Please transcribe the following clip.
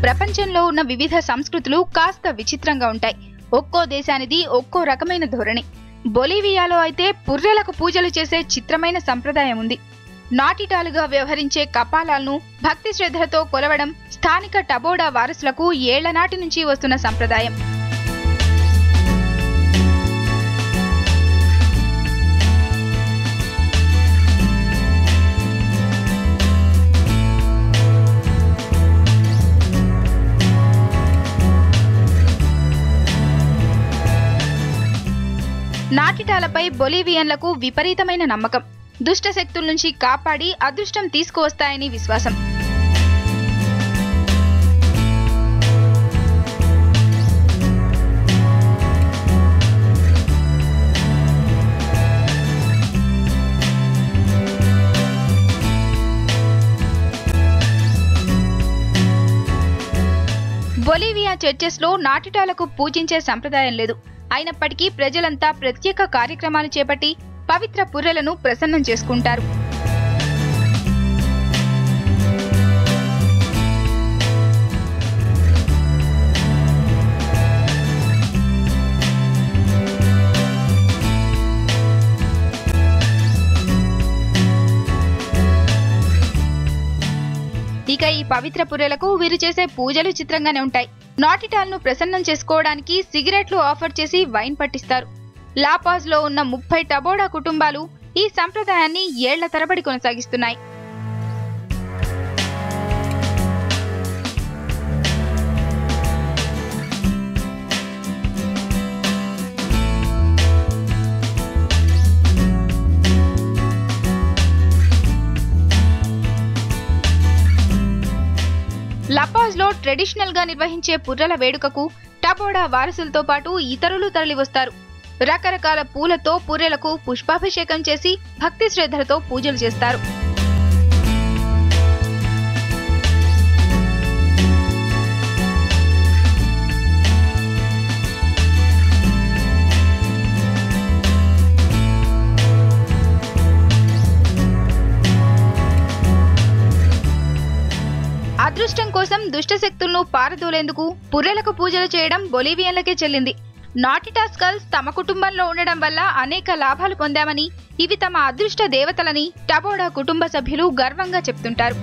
ప్రపంచంలో ఉన్న వివిధ సంస్కృతులు కాస్త విచిత్రంగా ఉంటాయి. ఒక్కో దేశానిది ఒక్కో రకమైన ధోరణి. బొలీవియాలో అయితే పుర్రెలకు పూజలు చేసే చిత్రమైన సంప్రదాయం ఉంది. నాటిటాలుగా వ్యవహరించే కపాలాలను భక్తి శ్రద్ధలతో కొలవడం స్థానిక టబోడా వారసులకు ఏళ్ల నాటి నుంచి వస్తున్న సంప్రదాయం. నాటిటాలపై బొలీవియన్లకు విపరీతమైన నమ్మకం. దుష్ట శక్తుల నుంచి కాపాడి అదృష్టం తీసుకువస్తాయని విశ్వాసం. బొలీవియా చర్చెస్లో నాటిటాలకు పూజించే సంప్రదాయం లేదు. అయినప్పటికీ ప్రజలంతా ప్రత్యేక కార్యక్రమాలు చేపట్టి పవిత్ర పుర్రెలను ప్రసన్నం చేసుకుంటారు. ఇక ఈ పవిత్ర పుర్రెలకు వీరు చేసే పూజలు చిత్రంగానే ఉంటాయి. నాటిటాల్ను ప్రసన్నం చేసుకోవడానికి సిగరెట్లు ఆఫర్ చేసి వైన్ పట్టిస్తారు. లాపాజ్ లో ఉన్న 30 టబోడా కుటుంబాలు ఈ సంప్రదాయాన్ని ఏళ్ల తరబడి కొనసాగిస్తున్నాయి. లపాజ్ లో ట్రెడిషనల్ గా నిర్వహించే పుర్రెల వేడుకకు టబోడా వారసులతో పాటు ఇతరులు తరలివస్తారు. రకరకాల పూలతో పుర్రెలకు పుష్పాభిషేకం చేసి భక్తి శ్రద్ధలతో పూజలు చేస్తారు. అదృష్టం కోసం దుష్టశక్తులను పారదోలేందుకు పుర్రెలకు పూజలు చేయడం బొలీవియన్లకే చెల్లింది. నాటిటా స్కల్స్ తమ కుటుంబంలో ఉండడం వల్ల అనేక లాభాలు పొందామని, ఇవి తమ అదృష్ట దేవతలని టబోడా కుటుంబ సభ్యులు గర్వంగా చెప్తుంటారు.